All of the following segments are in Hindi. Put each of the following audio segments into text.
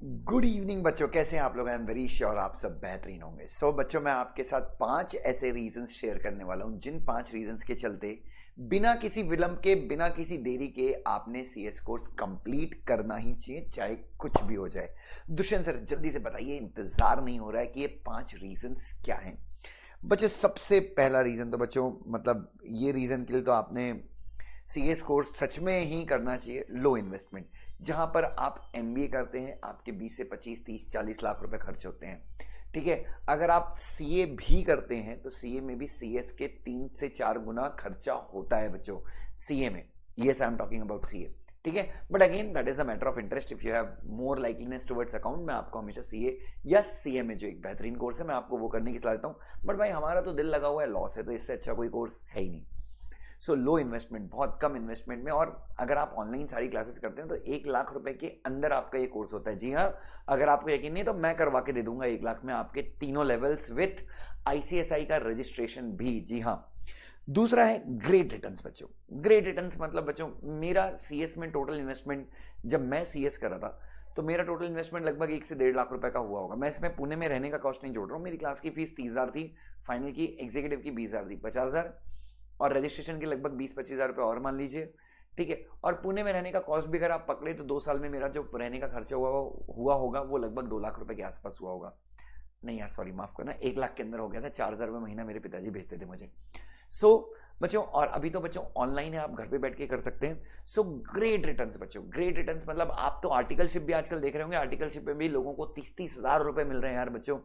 गुड इवनिंग बच्चों, कैसे हैं आप लोग। आई एम वेरी श्योर आप सब बेहतरीन होंगे। बच्चों, मैं आपके साथ 5 ऐसे रीजंस शेयर करने वाला हूं जिन 5 रीजंस के चलते बिना किसी विलंब के, बिना किसी देरी के आपने सीएस कोर्स कंप्लीट करना ही चाहिए, चाहे कुछ भी हो जाए। दुष्यंत सर, जल्दी से बताइए, इंतजार नहीं हो रहा है कि ये 5 रीजंस क्या हैं। बच्चों, सबसे पहला रीजन तो बच्चों, मतलब ये रीजन के लिए तो आपने सीएस कोर्स सच में ही करना चाहिए। लो इन्वेस्टमेंट, जहां पर आप एमबीए करते हैं आपके 20 से 25, 30, 40 लाख रुपए खर्च होते हैं। ठीक है, अगर आप सीए भी करते हैं तो सीए में भी सीएस के 3 से 4 गुना खर्चा होता है बच्चों सीए में। Yes, I am talking about CA. ठीक है, but again that is a matter of interest. If you have more likeliness towards account, मैं आपको हमेशा सीए या सीए में जो एक बेहतरीन कोर्स है मैं आपको वो करने की सलाह देता हूं। बट भाई हमारा तो दिल लगा हुआ है लॉस है, तो इससे अच्छा कोई कोर्स है ही नहीं। लो इन्वेस्टमेंट, बहुत कम इन्वेस्टमेंट में। और अगर आप ऑनलाइन सारी क्लासेस करते हैं तो 1 लाख रुपए के अंदर आपका ये कोर्स होता है। जी हाँ, अगर आपको यकीन नहीं तो मैं करवा के दे दूंगा 1 लाख में आपके तीनों लेवल्स विथ आईसीएसआई का रजिस्ट्रेशन भी। जी हाँ। दूसरा है ग्रेट रिटर्न्स बच्चों। ग्रेट रिटर्न्स मतलब बच्चों, मेरा सीएस में टोटल इन्वेस्टमेंट, जब मैं सीएस कर रहा था तो मेरा टोटल इन्वेस्टमेंट लगभग 1 से 1.5 लाख रुपए का हुआ होगा। मैं इसमें पुणे में रहने का कॉस्ट नहीं जोड़ रहा हूँ। मेरी क्लास की फीस 30,000 थी, फाइनल की एग्जीक्यूटिव की 20,000 थी, 50,000, और रजिस्ट्रेशन के लगभग 20-25 हज़ार रुपये और मान लीजिए। ठीक है, और पुणे में रहने का कॉस्ट भी अगर आप पकड़े तो 2 साल में मेरा जो रहने का खर्चा हुआ होगा वो लगभग 2 लाख रुपए के आसपास हुआ होगा। नहीं यार, सॉरी, माफ करना, 1 लाख के अंदर हो गया था। 4,000 रुपये महीना मेरे पिताजी भेजते थे मुझे। बच्चों, और अभी तो बच्चों ऑनलाइन है, आप घर पे बैठ के कर सकते हैं। ग्रेट रिटर्न्स बच्चों, ग्रेट रिटर्न्स मतलब आप तो आर्टिकलशिप भी आजकल देख रहे होंगे, आर्टिकलशिप में भी लोगों को 30-30 हज़ार रुपए मिल रहे हैं यार बच्चों।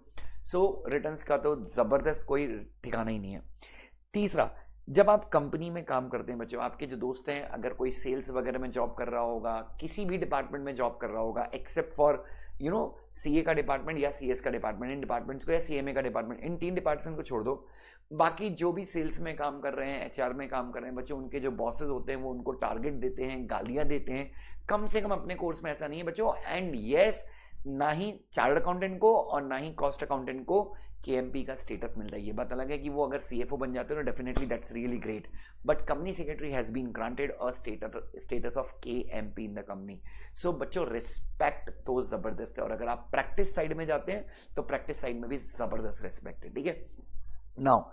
रिटर्न्स का तो जबरदस्त कोई ठिकाना ही नहीं है। तीसरा, जब आप कंपनी में काम करते हैं बच्चों, आपके जो दोस्त हैं, अगर कोई सेल्स वगैरह में जॉब कर रहा होगा, किसी भी डिपार्टमेंट में जॉब कर रहा होगा एक्सेप्ट फॉर सीए का डिपार्टमेंट या सीएस का डिपार्टमेंट, इन डिपार्टमेंट्स को, या सीएमए का डिपार्टमेंट, इन 3 डिपार्टमेंट को छोड़ दो, बाकी जो भी सेल्स में काम कर रहे हैं, एचआर में काम कर रहे हैं बच्चों, उनके जो बॉसेस होते हैं वो उनको टारगेट देते हैं, गालियां देते हैं। कम से कम अपने कोर्स में ऐसा नहीं है बच्चों। एंड यस, ना ही चार्टर्ड अकाउंटेंट को और ना ही कॉस्ट अकाउंटेंट को केएमपी का स्टेटस मिलता है। ये बात अलग है कि वो अगर सीएफओ बन जाते हैं तो definitely that's really great, but company secretary has been granted a status of KMP in the company. बच्चों, रिस्पेक्ट तो जबरदस्त है, और अगर आप प्रैक्टिस साइड में जाते हैं तो प्रैक्टिस साइड में भी जबरदस्त रिस्पेक्ट है। ठीक है, नाउ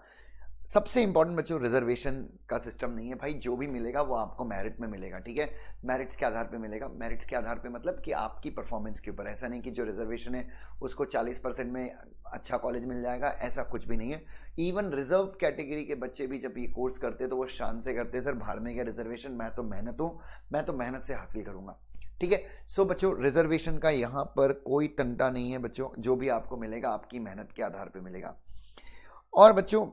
सबसे इंपॉर्टेंट बच्चों, रिजर्वेशन का सिस्टम नहीं है भाई। जो भी मिलेगा वो आपको मेरिट में मिलेगा। ठीक है, मेरिट्स के आधार पे मिलेगा। मेरिट्स के आधार पे मतलब कि आपकी परफॉर्मेंस के ऊपर। ऐसा नहीं कि जो रिजर्वेशन है उसको 40% में अच्छा कॉलेज मिल जाएगा, ऐसा कुछ भी नहीं है। इवन रिजर्व कैटेगरी के बच्चे भी जब ये कोर्स करते हैं तो वो शान से करते हैं, सर बाहर में क्या रिजर्वेशन, मैं तो मेहनत हूँ, मैं तो मेहनत से हासिल करूंगा। ठीक है, बच्चों, रिजर्वेशन का यहाँ पर कोई तंटा नहीं है बच्चों। जो भी आपको मिलेगा आपकी मेहनत के आधार पर मिलेगा। और बच्चों,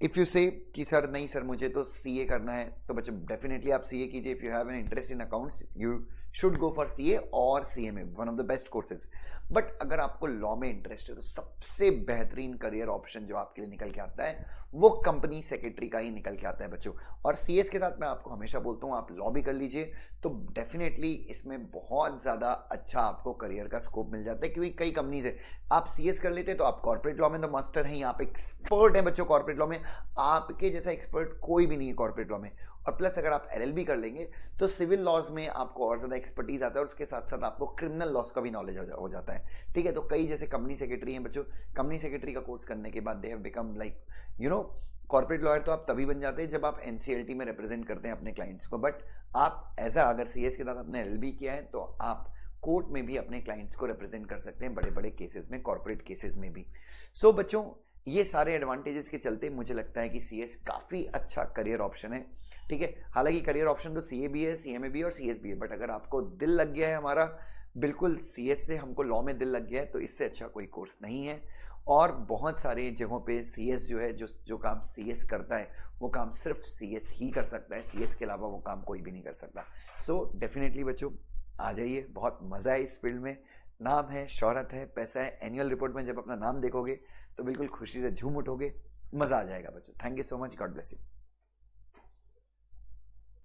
इफ यू से कि सर नहीं सर मुझे तो सीए करना है, तो बच्चों डेफिनेटली आप सीए कीजिए। If you have an interest in accounts you should go for CA और CMA, one of the best courses. But अगर आपको लॉ में इंटरेस्ट है तो सबसे बेहतरीन करियर ऑप्शन जो आपके लिए निकल के आता है वो कंपनी सेक्रेटरी का ही निकल के आता है बच्चों। और सीएस के साथ मैं आपको हमेशा बोलता हूँ आप लॉ भी कर लीजिए, तो डेफिनेटली इसमें बहुत ज़्यादा अच्छा आपको करियर का स्कोप मिल जाता है। क्योंकि कई कंपनीज है, आप सीएस कर लेते हैं तो आप कॉर्पोरेट लॉ में तो मास्टर हैं, आप एक्सपर्ट हैं बच्चों कॉर्पोरेट लॉ में। आपके जैसा एक्सपर्ट कोई भी नहीं है कॉर्पोरेट लॉ में। और प्लस अगर आप एलएलबी कर लेंगे तो सिविल लॉज में आपको और ज्यादा एक्सपर्टीज आता है, और उसके साथ साथ आपको क्रिमिनल लॉज का भी नॉलेज हो जाता है। ठीक है, तो कई जैसे कंपनी सेक्रेटरी हैं बच्चों, कंपनी सेक्रेटरी का कोर्स करने के बाद they have become like corporate lawyer. तो आप तभी बन जाते हैं जब आप एनसीएलटी में रिप्रेजेंट करते हैं अपने क्लाइंट्स को। बट आप ऐसा अगर सीएस के साथ आपने एलएलबी किया है तो आप कोर्ट में भी अपने क्लाइंट्स को रिप्रेजेंट कर सकते हैं, बड़े बड़े केसेस में, कॉर्पोरेट केसेस में भी। बच्चों, ये सारे एडवांटेजेस के चलते मुझे लगता है कि सीएस काफी अच्छा करियर ऑप्शन है। ठीक है, हालांकि करियर ऑप्शन तो सीए भी है, सीएमए भी है और सीएस भी है, बट अगर आपको दिल लग गया है हमारा बिल्कुल सीएस से, हमको लॉ में दिल लग गया है, तो इससे अच्छा कोई कोर्स नहीं है। और बहुत सारे जगहों पे सीएस जो है, जो काम सीएस करता है वो काम सिर्फ सीएस ही कर सकता है, सीएस के अलावा वो काम कोई भी नहीं कर सकता। डेफिनेटली बच्चों आ जाइए, बहुत मजा है इस फील्ड में। नाम है, शोहरत है, पैसा है। एनुअल रिपोर्ट में जब अपना नाम देखोगे तो बिल्कुल खुशी से झूम उठोगे, मजा आ जाएगा बच्चों। Thank you so much, God bless you.